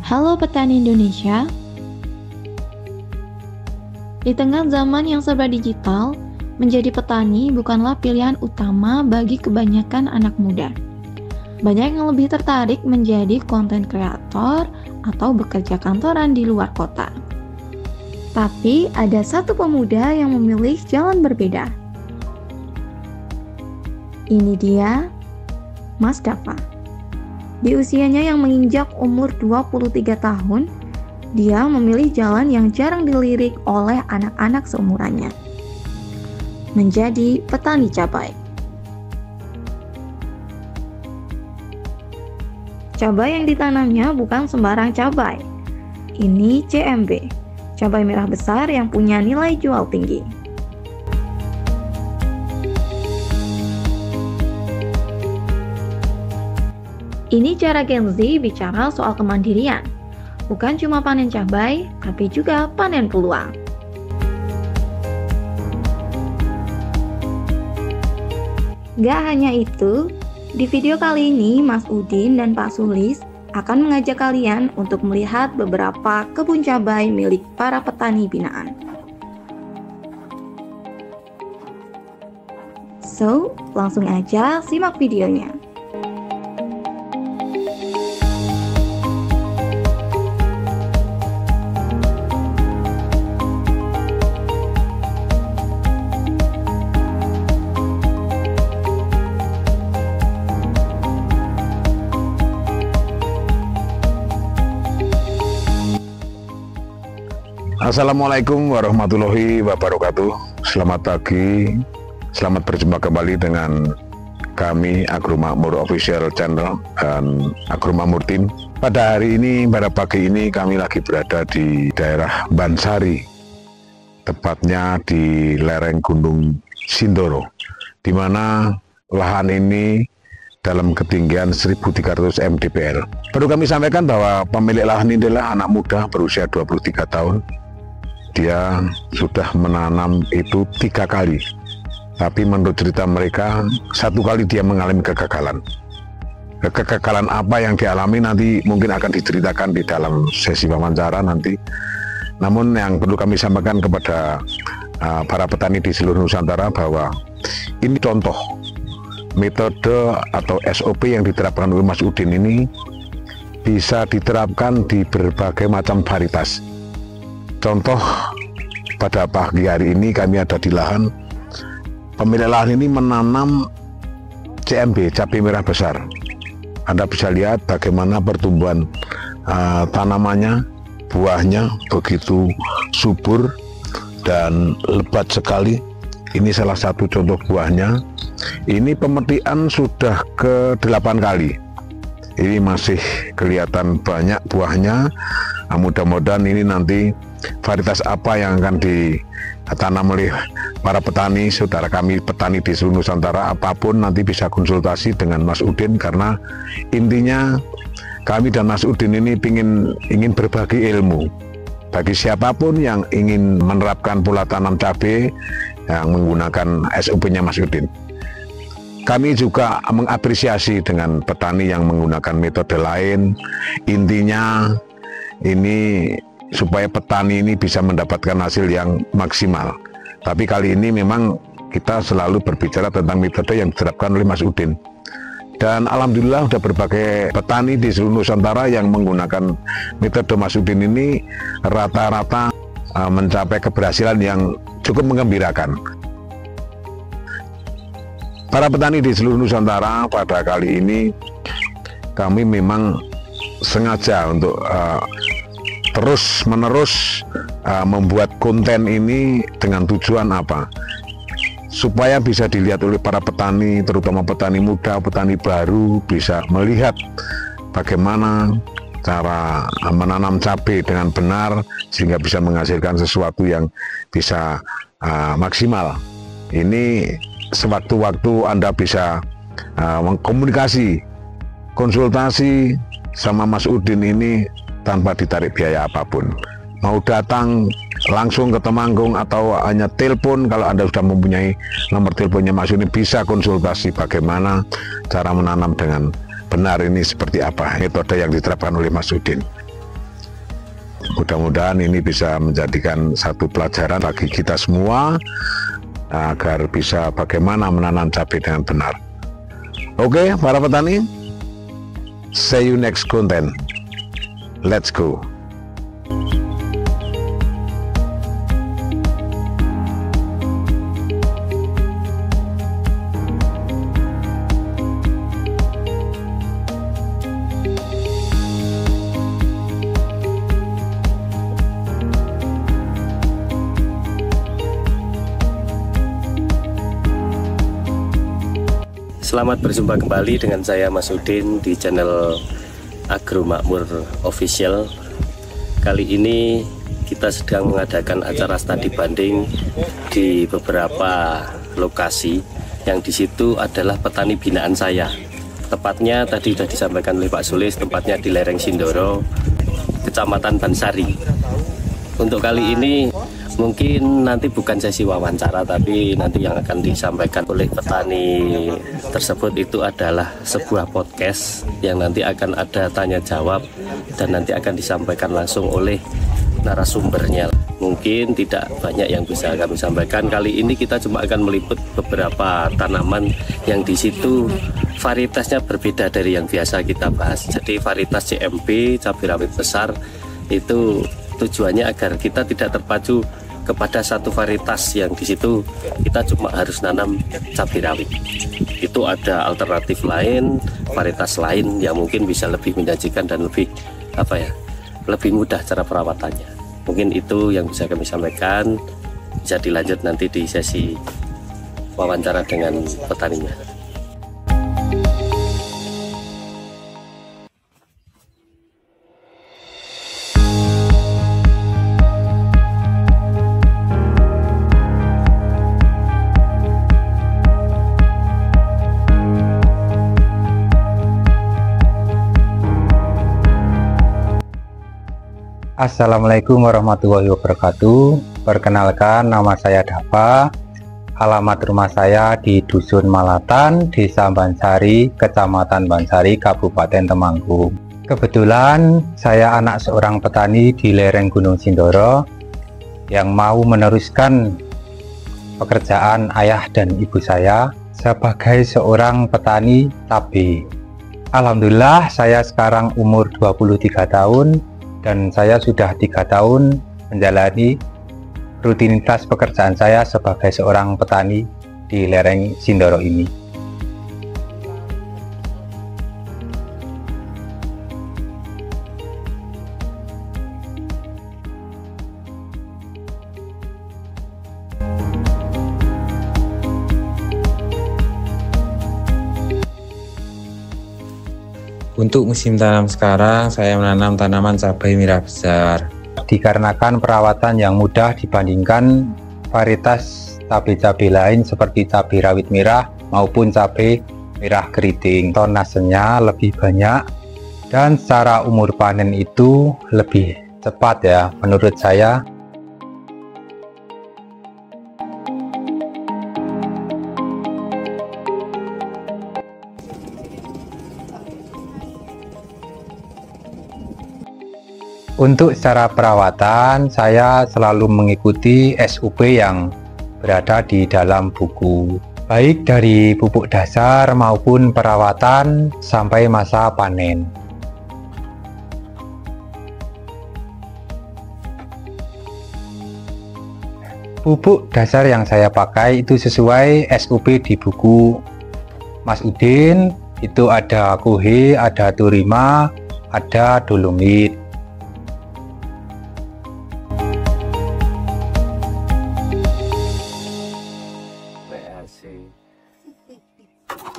Halo petani Indonesia. Di tengah zaman yang serba digital, menjadi petani bukanlah pilihan utama bagi kebanyakan anak muda. Banyak yang lebih tertarik menjadi konten kreator atau bekerja kantoran di luar kota. Tapi ada satu pemuda yang memilih jalan berbeda. Ini dia, Mas Dava. Di usianya yang menginjak umur 23 tahun, dia memilih jalan yang jarang dilirik oleh anak-anak seumurannya. Menjadi petani cabai. Cabai yang ditanamnya bukan sembarang cabai. Ini CMB, cabai merah besar yang punya nilai jual tinggi. Ini cara Gen Z bicara soal kemandirian. Bukan cuma panen cabai, tapi juga panen peluang. Gak hanya itu, di video kali ini Mas Udin dan Pak Sulis akan mengajak kalian untuk melihat beberapa kebun cabai milik para petani binaan. So, langsung aja simak videonya. Assalamualaikum warahmatullahi wabarakatuh. Selamat pagi, selamat berjumpa kembali dengan kami Agromakmur Official Channel dan Agromakmur Team. Pada hari ini, pada pagi ini kami lagi berada di daerah Bansari, tepatnya di lereng Gunung Sindoro, di mana lahan ini dalam ketinggian 1300 mdpl. Perlu kami sampaikan bahwa pemilik lahan ini adalah anak muda berusia 23 tahun. Dia sudah menanam itu 3 kali, tapi menurut cerita mereka 1 kali dia mengalami kegagalan. Kegagalan apa yang dialami nanti mungkin akan diceritakan di dalam sesi wawancara nanti. Namun yang perlu kami sampaikan kepada para petani di seluruh Nusantara bahwa ini contoh metode atau SOP yang diterapkan oleh Mas Udin ini bisa diterapkan di berbagai macam varietas. Contoh, pada pagi hari ini kami ada di lahan, pemilik lahan ini menanam CMB, cabai merah besar. Anda bisa lihat bagaimana pertumbuhan tanamannya, buahnya begitu subur dan lebat sekali. Ini salah satu contoh buahnya. Ini pemetikan sudah ke-8 kali. Ini masih kelihatan banyak buahnya. Mudah-mudahan ini nanti varietas apa yang akan ditanam oleh para petani, saudara kami petani di seluruh Nusantara, apapun nanti bisa konsultasi dengan Mas Udin, karena intinya kami dan Mas Udin ini ingin berbagi ilmu bagi siapapun yang ingin menerapkan pola tanam cabai yang menggunakan SOP-nya Mas Udin. Kami juga mengapresiasi dengan petani yang menggunakan metode lain. Intinya ini supaya petani ini bisa mendapatkan hasil yang maksimal. Tapi kali ini memang kita selalu berbicara tentang metode yang diterapkan oleh Mas Udin. Dan alhamdulillah sudah berbagai petani di seluruh Nusantara yang menggunakan metode Mas Udin ini rata-rata mencapai keberhasilan yang cukup menggembirakan. Para petani di seluruh Nusantara pada kali ini kami memang sengaja untuk terus-menerus membuat konten ini dengan tujuan apa? Supaya bisa dilihat oleh para petani, terutama petani muda, petani baru, bisa melihat bagaimana cara menanam cabai dengan benar sehingga bisa menghasilkan sesuatu yang bisa maksimal. Ini sewaktu-waktu Anda bisa mengkomunikasi, konsultasi sama Mas Udin ini tanpa ditarik biaya apapun. Mau datang langsung ke Temanggung atau hanya telepon, kalau Anda sudah mempunyai nomor teleponnya Mas Udin, bisa konsultasi bagaimana cara menanam dengan benar ini seperti apa metode yang diterapkan oleh Mas Udin. Mudah-mudahan ini bisa menjadikan satu pelajaran bagi kita semua agar bisa bagaimana menanam cabai dengan benar. Oke, para petani, see you next content. Let's go. Selamat berjumpa kembali dengan saya Mas Udin di channel Agromakmur Official. Kali ini kita sedang mengadakan acara studi banding di beberapa lokasi yang di situ adalah petani binaan saya. Tepatnya tadi sudah disampaikan oleh Pak Sulis, tempatnya di lereng Sindoro, Kecamatan Bansari. Untuk kali ini mungkin nanti bukan sesi wawancara, tapi nanti yang akan disampaikan oleh petani tersebut itu adalah sebuah podcast yang nanti akan ada tanya jawab dan nanti akan disampaikan langsung oleh narasumbernya. Mungkin tidak banyak yang bisa kami sampaikan. Kali ini kita cuma akan meliput beberapa tanaman yang di situ varietasnya berbeda dari yang biasa kita bahas. Jadi varietas CMB, cabai rawit besar, itu tujuannya agar kita tidak terpacu kepada satu varietas yang di situ kita cuma harus nanam cabai rawit. Itu ada alternatif lain, varietas lain yang mungkin bisa lebih menjanjikan dan lebih lebih mudah cara perawatannya. Mungkin itu yang bisa kami sampaikan. Bisa dilanjut nanti di sesi wawancara dengan petaninya. Assalamualaikum warahmatullahi wabarakatuh. Perkenalkan, nama saya Dava. Alamat rumah saya di Dusun Malatan, Desa Bansari, Kecamatan Bansari, Kabupaten Temanggung. Kebetulan saya anak seorang petani di lereng Gunung Sindoro yang mau meneruskan pekerjaan ayah dan ibu saya sebagai seorang petani cabai. Alhamdulillah, saya sekarang umur 23 tahun dan saya sudah 3 tahun menjalani rutinitas pekerjaan saya sebagai seorang petani di lereng Sindoro ini. Untuk musim tanam sekarang, saya menanam tanaman cabai merah besar. Dikarenakan perawatan yang mudah dibandingkan varietas cabai-cabai lain seperti cabai rawit merah maupun cabai merah keriting. Tonasenya lebih banyak dan secara umur panen itu lebih cepat ya menurut saya. Untuk secara perawatan, saya selalu mengikuti SOP yang berada di dalam buku, baik dari pupuk dasar maupun perawatan sampai masa panen. Pupuk dasar yang saya pakai itu sesuai SOP di buku Mas Udin. Itu ada Kohe, ada Turima, ada Dolomit.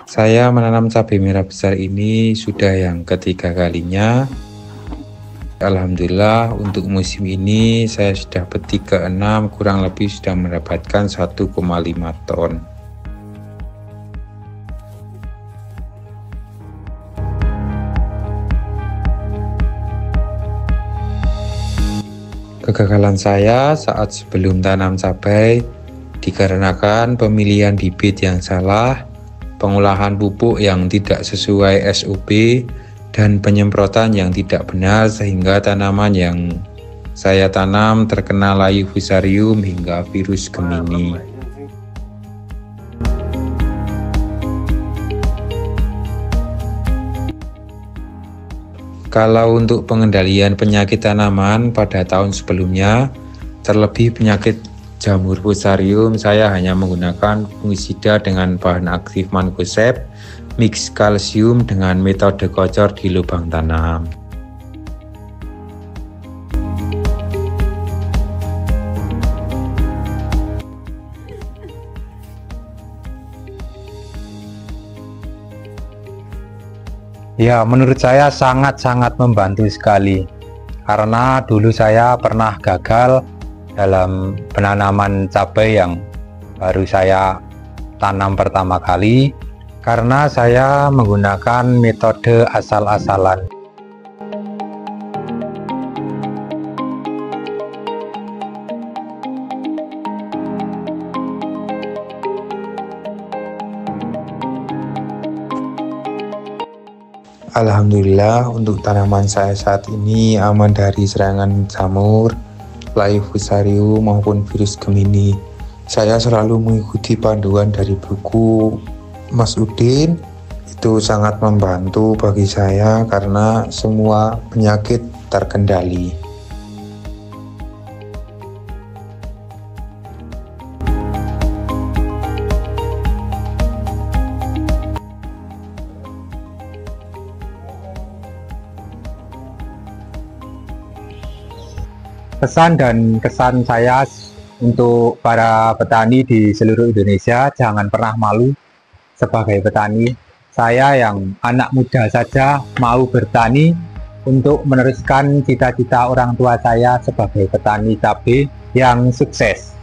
Saya menanam cabai merah besar ini sudah yang ketiga kalinya. Alhamdulillah untuk musim ini saya sudah petik ke-6, kurang lebih sudah mendapatkan 1,5 ton. Kegagalan saya saat sebelum tanam cabai dikarenakan pemilihan bibit yang salah, pengolahan pupuk yang tidak sesuai SOP, dan penyemprotan yang tidak benar sehingga tanaman yang saya tanam terkena layu fusarium hingga virus Gemini. Kalau untuk pengendalian penyakit tanaman pada tahun sebelumnya, terlebih penyakit jamur fusarium, saya hanya menggunakan fungisida dengan bahan aktif mancozeb, mix kalsium dengan metode kocor di lubang tanam. Ya, menurut saya sangat-sangat membantu sekali. Karena dulu saya pernah gagal dalam penanaman cabai yang baru saya tanam pertama kali, karena saya menggunakan metode asal-asalan. Alhamdulillah untuk tanaman saya saat ini aman dari serangan jamur, layu fusarium maupun virus Gemini. Saya selalu mengikuti panduan dari buku Mas Udin, itu sangat membantu bagi saya karena semua penyakit terkendali. Pesan dan kesan saya untuk para petani di seluruh Indonesia, jangan pernah malu sebagai petani. Saya yang anak muda saja mau bertani untuk meneruskan cita-cita orang tua saya sebagai petani cabai yang sukses.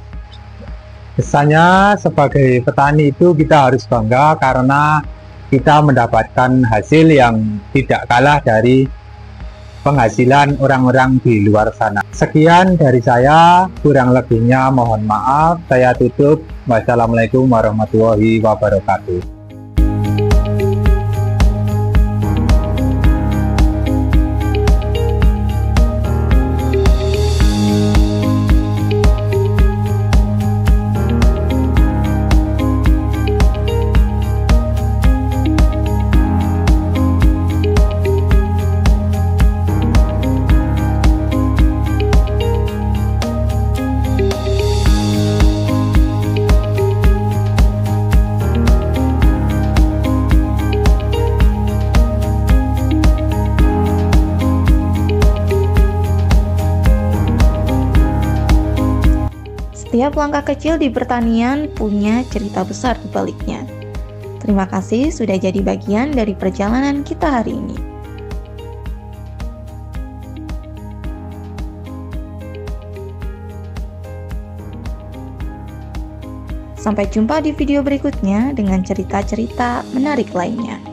Kesannya sebagai petani itu kita harus bangga karena kita mendapatkan hasil yang tidak kalah dari penghasilan orang-orang di luar sana. Sekian dari saya, kurang lebihnya mohon maaf. Saya tutup. Wassalamualaikum warahmatullahi wabarakatuh. Setiap langkah kecil di pertanian punya cerita besar di baliknya. Terima kasih sudah jadi bagian dari perjalanan kita hari ini. Sampai jumpa di video berikutnya dengan cerita-cerita menarik lainnya.